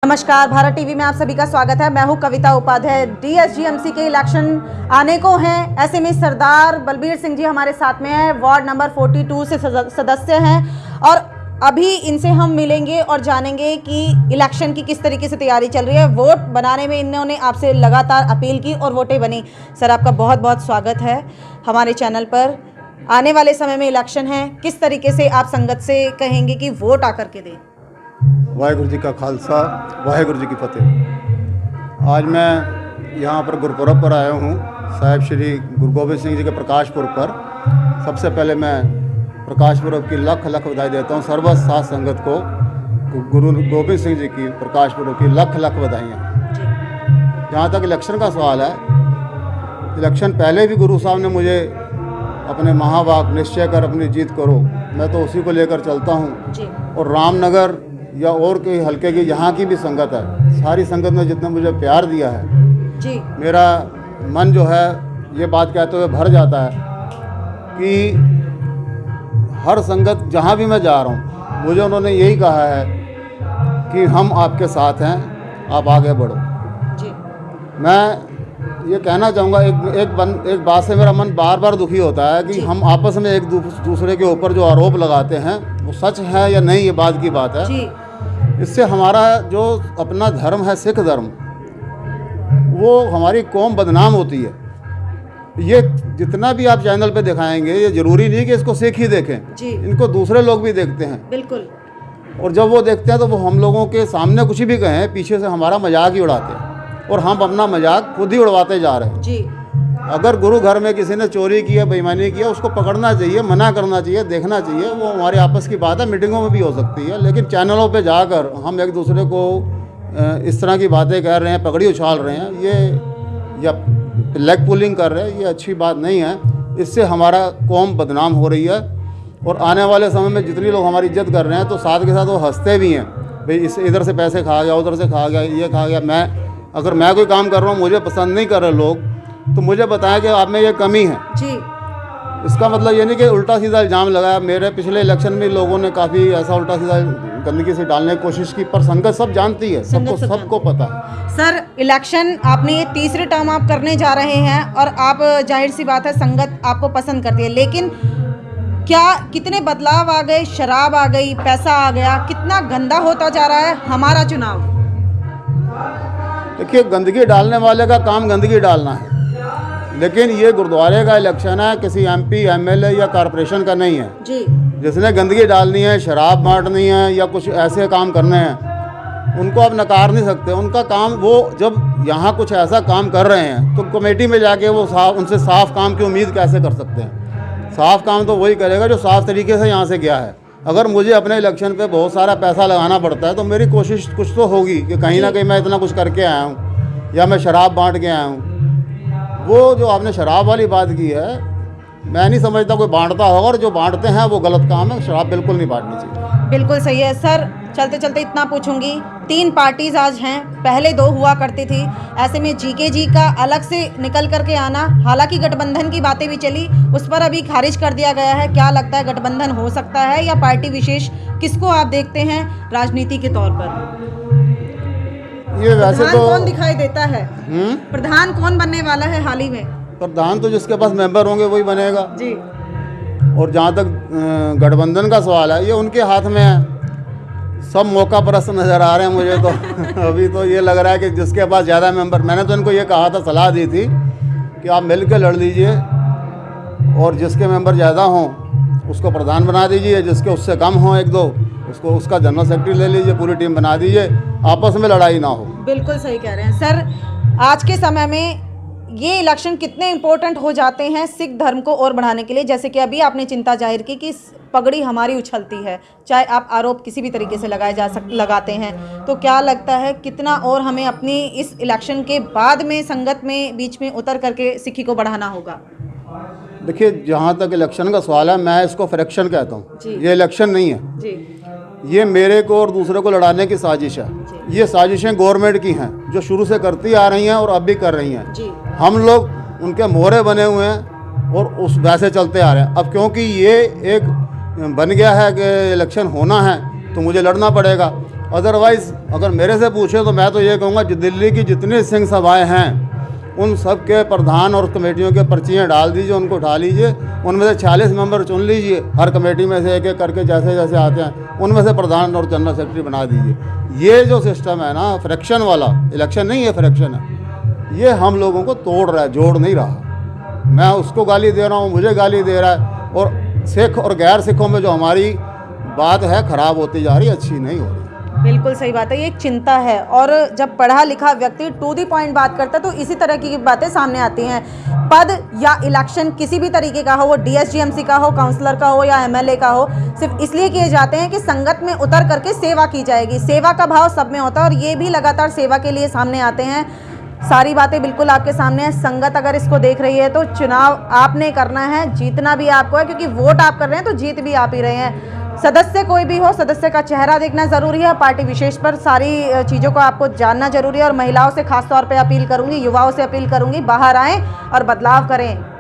नमस्कार, भारत टीवी में आप सभी का स्वागत है। मैं हूं कविता उपाध्याय। डीएसजीएमसी के इलेक्शन आने को हैं, ऐसे में सरदार बलबीर सिंह जी हमारे साथ में हैं। वार्ड नंबर 42 से सदस्य हैं और अभी इनसे हम मिलेंगे और जानेंगे कि इलेक्शन की किस तरीके से तैयारी चल रही है। वोट बनाने में इन्होंने आपसे लगातार अपील की और वोटें बनी। सर, आपका बहुत बहुत स्वागत है हमारे चैनल पर। आने वाले समय में इलेक्शन है, किस तरीके से आप संगत से कहेंगे कि वोट आकर के दें? वाहिगुरु जी का खालसा, वाहिगुरु जी की फतेह। आज मैं यहाँ पर गुरपुरब पर आया हूँ, साहिब श्री गुरु गोबिंद सिंह जी के प्रकाश पुरब पर। सबसे पहले मैं प्रकाश पुरब की लख लख बधाई देता हूँ सर्व साथ संगत को। गुरु गोबिंद सिंह जी की प्रकाश पुरब की लख लख बधाइयाँ। जहाँ तक इलेक्शन का सवाल है, इलेक्शन पहले भी गुरु साहब ने मुझे अपने महावाक्य निश्चय कर अपनी जीत करो, मैं तो उसी को लेकर चलता हूँ। और रामनगर या और कोई हल्के की यहाँ की भी संगत है, सारी संगत ने जितना मुझे प्यार दिया है जी, मेरा मन जो है ये बात कहते हुए भर जाता है कि हर संगत जहाँ भी मैं जा रहा हूँ, मुझे उन्होंने यही कहा है कि हम आपके साथ हैं, आप आगे बढ़ो जी। मैं ये कहना चाहूँगा, एक बात से मेरा मन बार बार दुखी होता है कि हम आपस में एक दूसरे के ऊपर जो आरोप लगाते हैं वो सच है या नहीं, ये बात की बात है जी। इससे हमारा जो अपना धर्म है, सिख धर्म, वो हमारी कौम बदनाम होती है। ये जितना भी आप चैनल पे दिखाएंगे, ये ज़रूरी नहीं कि इसको सिख ही देखें जी। इनको दूसरे लोग भी देखते हैं, बिल्कुल। और जब वो देखते हैं तो वो हम लोगों के सामने कुछ भी कहें, पीछे से हमारा मजाक ही उड़ाते हैं और हम अपना मजाक खुद ही उड़वाते जा रहे हैं जी। अगर गुरु घर में किसी ने चोरी किया, बेईमानी किया, उसको पकड़ना चाहिए, मना करना चाहिए, देखना चाहिए। वो हमारे आपस की बात है, मीटिंगों में भी हो सकती है। लेकिन चैनलों पे जाकर हम एक दूसरे को इस तरह की बातें कह रहे हैं, पगड़ी उछाल रहे हैं, ये या लेग पुलिंग कर रहे हैं, ये अच्छी बात नहीं है। इससे हमारा कौम बदनाम हो रही है। और आने वाले समय में जितने लोग हमारी इज्जत कर रहे हैं तो साथ के साथ वो हंसते भी हैं, भाई इस इधर से पैसे खा गया, उधर से खा गया, ये खा गया। अगर मैं कोई काम कर रहा हूँ, मुझे पसंद नहीं कर रहे लोग, तो मुझे बताएं कि आप में ये कमी है जी। इसका मतलब ये नहीं कि उल्टा सीधा इल्ज़ाम लगाया। मेरे पिछले इलेक्शन में लोगों ने काफ़ी ऐसा उल्टा सीधा गंदगी से डालने की कोशिश की, पर संगत सब जानती है, सबको पता है। सर, इलेक्शन आपने ये तीसरे टर्म आप करने जा रहे हैं और आप जाहिर सी बात है संगत आपको पसंद करती है, लेकिन क्या कितने बदलाव आ गए? शराब आ गई, पैसा आ गया, कितना गंदा होता जा रहा है हमारा चुनाव। देखिए, गंदगी डालने वाले का काम गंदगी डालना है, लेकिन ये गुरुद्वारे का इलेक्शन है, किसी एमपी, एमएलए या कॉरपोरेशन का नहीं है जी। जिसने गंदगी डालनी है, शराब बांटनी है या कुछ ऐसे काम करने हैं, उनको आप नकार नहीं सकते। उनका काम, वो जब यहाँ कुछ ऐसा काम कर रहे हैं तो कमेटी में जाके वो उनसे साफ काम की उम्मीद कैसे कर सकते हैं? साफ काम तो वही करेगा जो साफ तरीके से यहाँ से गया है। अगर मुझे अपने इलेक्शन पे बहुत सारा पैसा लगाना पड़ता है तो मेरी कोशिश कुछ तो होगी कि कहीं ना कहीं मैं इतना कुछ करके आया हूँ या मैं शराब बांट के आया हूँ। वो जो आपने शराब वाली बात की है, मैं नहीं समझता कोई बांटता होगा, और जो बांटते हैं वो गलत काम है। शराब बिल्कुल नहीं बांटनी चाहिए। बिल्कुल सही है। सर, चलते चलते इतना पूछूंगी, 3 पार्टीज आज हैं, पहले 2 हुआ करती थी। ऐसे में जीके जी का अलग से निकल करके आना, हालांकि गठबंधन की बातें भी चली, उस पर अभी खारिज कर दिया गया है। क्या लगता है, गठबंधन हो सकता है या पार्टी विशेष? किसको आप देखते हैं राजनीति के तौर पर? ये वैसे तो कौन दिखाई देता है? प्रधान कौन बनने वाला है हाल ही में? प्रधान तो जिसके पास मेंबर होंगे वही बनेगा जी। और जहाँ तक गठबंधन का सवाल है, ये उनके हाथ में है। सब मौका परस्त नज़र आ रहे हैं मुझे तो अभी तो ये लग रहा है कि जिसके पास ज़्यादा मेंबर, मैंने तो इनको ये कहा था, सलाह दी थी कि आप मिल के लड़ लीजिए और जिसके मेंबर ज़्यादा हों उसको प्रधान बना दीजिए, जिसके उससे कम हों 1-2 उसको उसका जनरल सेक्रेटरी ले लीजिए, पूरी टीम बना दीजिए, आपस में लड़ाई ना हो। बिल्कुल सही कह रहे हैं सर। आज के समय में ये इलेक्शन कितने इम्पोर्टेंट हो जाते हैं सिख धर्म को और बढ़ाने के लिए? जैसे कि अभी आपने चिंता जाहिर की कि पगड़ी हमारी उछलती है, चाहे आप आरोप किसी भी तरीके से लगाते हैं, तो क्या लगता है कितना और हमें अपनी इस इलेक्शन के बाद में संगत में बीच में उतर करके सिखी को बढ़ाना होगा? देखिए, जहाँ तक इलेक्शन का सवाल है, मैं इसको फ्रैक्शन कहता हूँ। ये इलेक्शन नहीं है जी। ये मेरे को और दूसरे को लड़ाने की साजिश है। ये साजिशें गवर्नमेंट की हैं जो शुरू से करती आ रही हैं और अब भी कर रही हैं जी। हम लोग उनके मोहरे बने हुए हैं और उस वैसे चलते आ रहे हैं। अब क्योंकि ये एक बन गया है कि इलेक्शन होना है तो मुझे लड़ना पड़ेगा। अदरवाइज़ अगर मेरे से पूछे तो मैं तो ये कहूँगा दिल्ली की जितनी सिंह सभाएँ हैं उन सब के प्रधान और कमेटियों के पर्चियाँ डाल दीजिए, उनको उठा लीजिए, उनमें से 40 मेंबर चुन लीजिए, हर कमेटी में से एक एक करके जैसे जैसे आते हैं उनमें से प्रधान और जनरल सेक्रेटरी बना दीजिए। ये जो सिस्टम है ना फ्रैक्शन वाला, इलेक्शन नहीं है फ्रैक्शन है, ये हम लोगों को तोड़ रहा है, जोड़ नहीं रहा। मैं उसको गाली दे रहा हूँ, मुझे गाली दे रहा है, और सिख और गैर सिखों में जो हमारी बात है ख़राब होती जा रही है, अच्छी नहीं हो रही। बिल्कुल सही बात है, ये एक चिंता है। और जब पढ़ा लिखा व्यक्ति टू दी पॉइंट बात करता है तो इसी तरह की बातें सामने आती हैं। पद या इलेक्शन किसी भी तरीके का हो, वो डीएसजीएमसी का हो, काउंसलर का हो या एमएलए का हो, सिर्फ इसलिए किए जाते हैं कि संगत में उतर करके सेवा की जाएगी। सेवा का भाव सब में होता है और ये भी लगातार सेवा के लिए सामने आते हैं। सारी बातें बिल्कुल आपके सामने है। संगत अगर इसको देख रही है तो चुनाव आपने करना है, जीतना भी आपको है, क्योंकि वोट आप कर रहे हैं तो जीत भी आप ही रहे हैं। सदस्य कोई भी हो, सदस्य का चेहरा देखना ज़रूरी है। पार्टी विशेष पर सारी चीज़ों को आपको जानना जरूरी है। और महिलाओं से खास तौर पे अपील करूंगी, युवाओं से अपील करूंगी, बाहर आएँ और बदलाव करें।